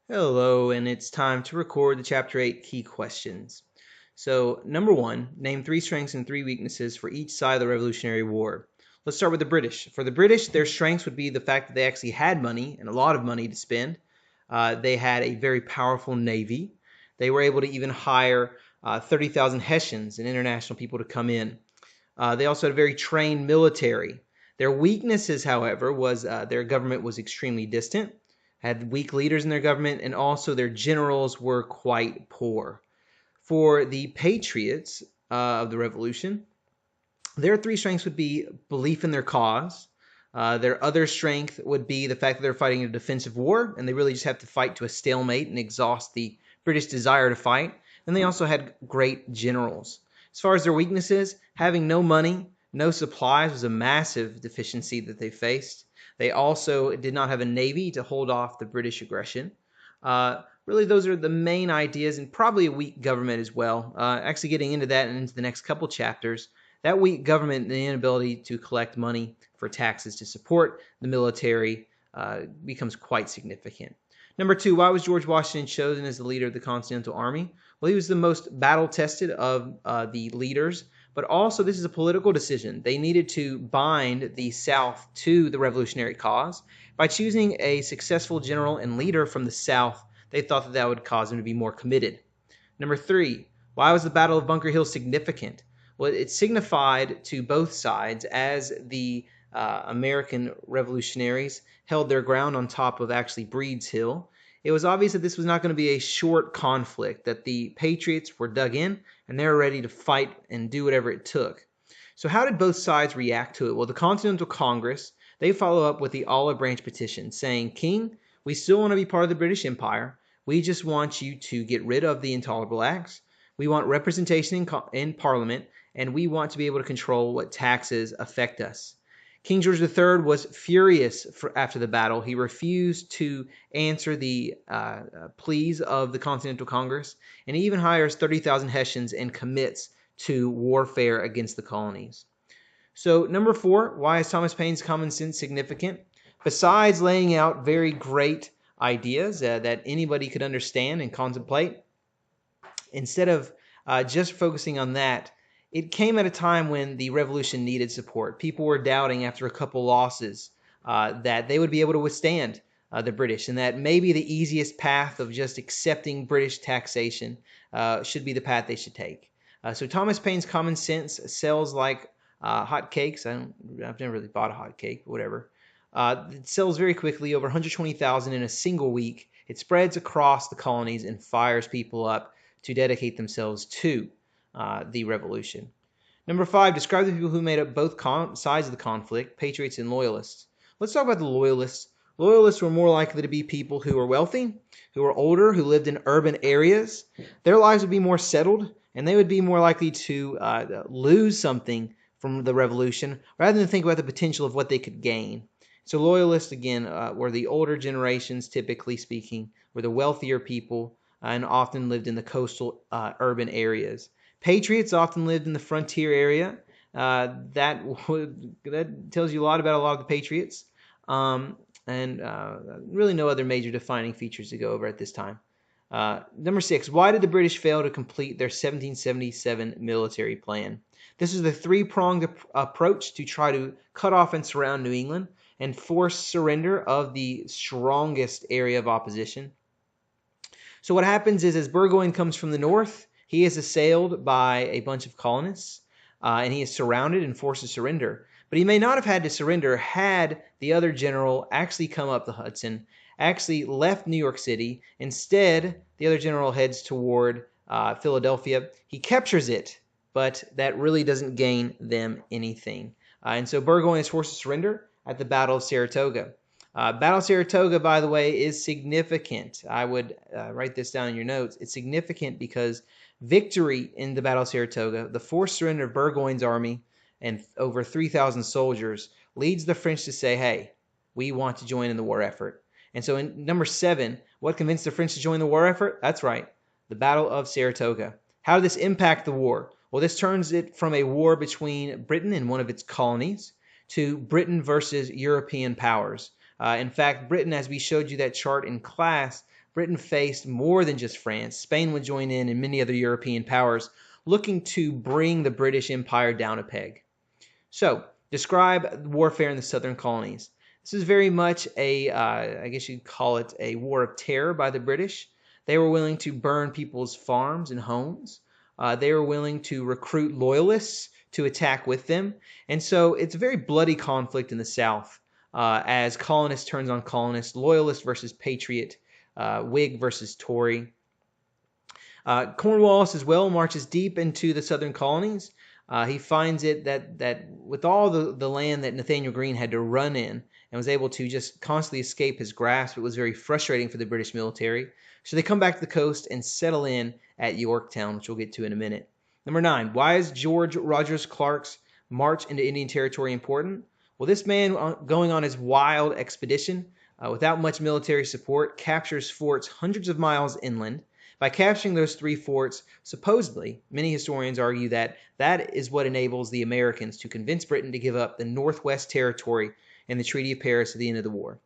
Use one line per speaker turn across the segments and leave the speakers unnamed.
Hello, and it's time to record the Chapter 8 key questions. So, number 1, name 3 strengths and 3 weaknesses for each side of the Revolutionary War. Let's start with the British. For the British, their strengths would be the fact that they actually had money, and a lot of money to spend. They had a very powerful navy. They were able to even hire 30,000 Hessians and international people to come in. They also had a very trained military. Their weaknesses, however, was their government was extremely distant, had weak leaders in their government, and also their generals were quite poor. For the patriots of the revolution, their 3 strengths would be belief in their cause. Their other strength would be the fact that they're fighting a defensive war, and they really just have to fight to a stalemate and exhaust the British desire to fight. And they also had great generals. As far as their weaknesses, having no money, no supplies was a massive deficiency that they faced. They also did not have a navy to hold off the British aggression. Really, those are the main ideas, and probably a weak government as well. Actually, getting into that and into the next couple chapters, that weak government and the inability to collect money for taxes to support the military becomes quite significant. Number 2, why was George Washington chosen as the leader of the Continental Army? Well, he was the most battle-tested of the leaders, but also this is a political decision. They needed to bind the South to the revolutionary cause. By choosing a successful general and leader from the South, they thought that that would cause them to be more committed. Number 3, why was the Battle of Bunker Hill significant? Well, it signified to both sides as the American revolutionaries held their ground on top of actually Breed's Hill. It was obvious that this was not going to be a short conflict, that the Patriots were dug in and they were ready to fight and do whatever it took. So how did both sides react to it? Well, the Continental Congress, they follow up with the Olive Branch Petition saying, King, we still want to be part of the British Empire. We just want you to get rid of the Intolerable Acts. We want representation in Parliament, and we want to be able to control what taxes affect us. King George III was furious after the battle. He refused to answer the pleas of the Continental Congress, and he even hires 30,000 Hessians and commits to warfare against the colonies. So, number 4, why is Thomas Paine's common sense significant? Besides laying out very great ideas that anybody could understand and contemplate, instead of just focusing on that, it came at a time when the revolution needed support. People were doubting after a couple losses that they would be able to withstand the British, and that maybe the easiest path of just accepting British taxation should be the path they should take. So Thomas Paine's common sense sells like hot cakes. I've never really bought a hot cake, but whatever. It sells very quickly, over 120,000 in a single week. It spreads across the colonies and fires people up to dedicate themselves to the revolution. Number 5, describe the people who made up both sides of the conflict, patriots and loyalists. Let's talk about the loyalists. Loyalists were more likely to be people who were wealthy, who were older, who lived in urban areas. Their lives would be more settled, and they would be more likely to lose something from the revolution rather than think about the potential of what they could gain. So loyalists, again, were the older generations, typically speaking, were the wealthier people and often lived in the coastal urban areas. Patriots often lived in the frontier area. That tells you a lot about a lot of the Patriots. And really no other major defining features to go over at this time. Number 6, why did the British fail to complete their 1777 military plan? This is the 3-pronged approach to try to cut off and surround New England and force surrender of the strongest area of opposition. So what happens is, as Burgoyne comes from the north, he is assailed by a bunch of colonists, and he is surrounded and forced to surrender. But he may not have had to surrender had the other general actually come up the Hudson, actually left New York City. Instead, the other general heads toward Philadelphia. He captures it, but that really doesn't gain them anything. And so Burgoyne is forced to surrender at the Battle of Saratoga. Battle of Saratoga, by the way, is significant. I would write this down in your notes. It's significant because victory in the Battle of Saratoga, the forced surrender of Burgoyne's army and over 3,000 soldiers, leads the French to say, hey, we want to join in the war effort. And so in number 7, what convinced the French to join the war effort? That's right, the Battle of Saratoga. How did this impact the war? Well, this turns it from a war between Britain and one of its colonies to Britain versus European powers. In fact, Britain, as we showed you that chart in class, Britain faced more than just France. Spain would join in and many other European powers looking to bring the British Empire down a peg. So, describe warfare in the southern colonies. This is very much I guess you'd call it a war of terror by the British. They were willing to burn people's farms and homes. They were willing to recruit loyalists to attack with them. And so it's a very bloody conflict in the South as colonist turns on colonist, loyalist versus patriot, Whig versus Tory. Cornwallis as well marches deep into the southern colonies. He finds it that with all the land that Nathaniel Greene had to run in and was able to just constantly escape his grasp, it was very frustrating for the British military. So they come back to the coast and settle in at Yorktown, which we'll get to in a minute. Number 9, why is George Rogers Clark's march into Indian Territory important? Well, this man going on his wild expedition without much military support captures forts hundreds of miles inland. By capturing those 3 forts, supposedly, many historians argue that that is what enables the Americans to convince Britain to give up the Northwest Territory in the Treaty of Paris at the end of the war.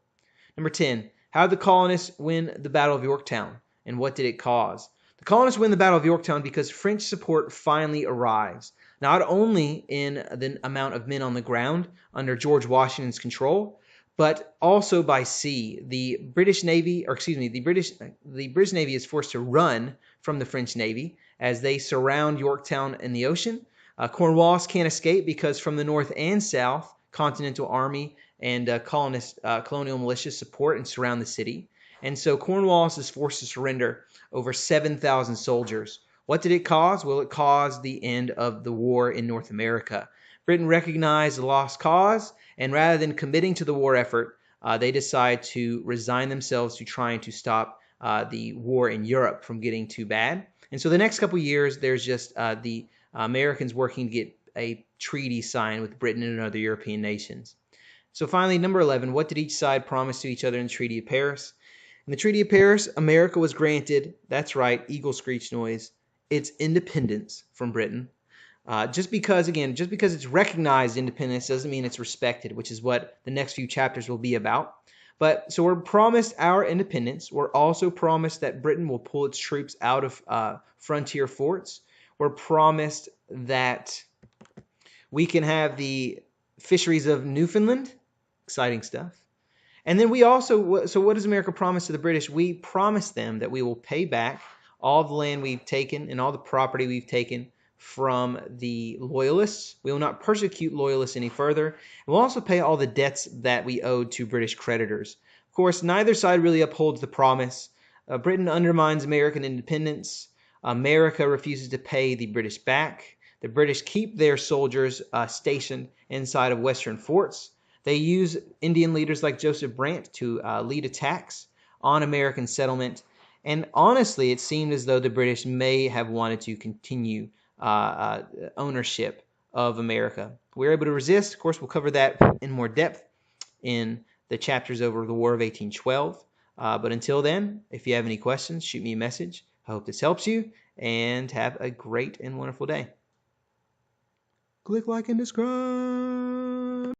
Number 10, how did the colonists win the Battle of Yorktown, and what did it cause? The colonists win the Battle of Yorktown because French support finally arrives, not only in the amount of men on the ground under George Washington's control, but also by sea. The British Navy is forced to run from the French Navy as they surround Yorktown in the ocean. Cornwallis can't escape because from the north and south, Continental Army and colonial militia support and surround the city. And so Cornwallis is forced to surrender over 7,000 soldiers. What did it cause? Well, it caused the end of the war in North America. Britain recognized the lost cause, and rather than committing to the war effort, they decide to resign themselves to trying to stop the war in Europe from getting too bad. And so the next couple of years, there's just the Americans working to get a treaty signed with Britain and other European nations. So finally, number 11, what did each side promise to each other in the Treaty of Paris? In the Treaty of Paris, America was granted, that's right, eagle screech noise, its independence from Britain. Just because it's recognized independence doesn't mean it's respected, which is what the next few chapters will be about. But so we're promised our independence. We're also promised that Britain will pull its troops out of frontier forts. We're promised that we can have the fisheries of Newfoundland. Exciting stuff. And then we also, so what does America promise to the British? We promise them that we will pay back all the land we've taken and all the property we've taken from the loyalists. We will not persecute loyalists any further. And we'll also pay all the debts that we owed to British creditors. Of course, neither side really upholds the promise. Britain undermines American independence. America refuses to pay the British back. The British keep their soldiers stationed inside of Western forts. They use Indian leaders like Joseph Brant to lead attacks on American settlement. And honestly, it seemed as though the British may have wanted to continue ownership of America. We were able to resist. Of course, we'll cover that in more depth in the chapters over the War of 1812. But until then, if you have any questions, shoot me a message. I hope this helps you, and have a great and wonderful day. Click like and subscribe.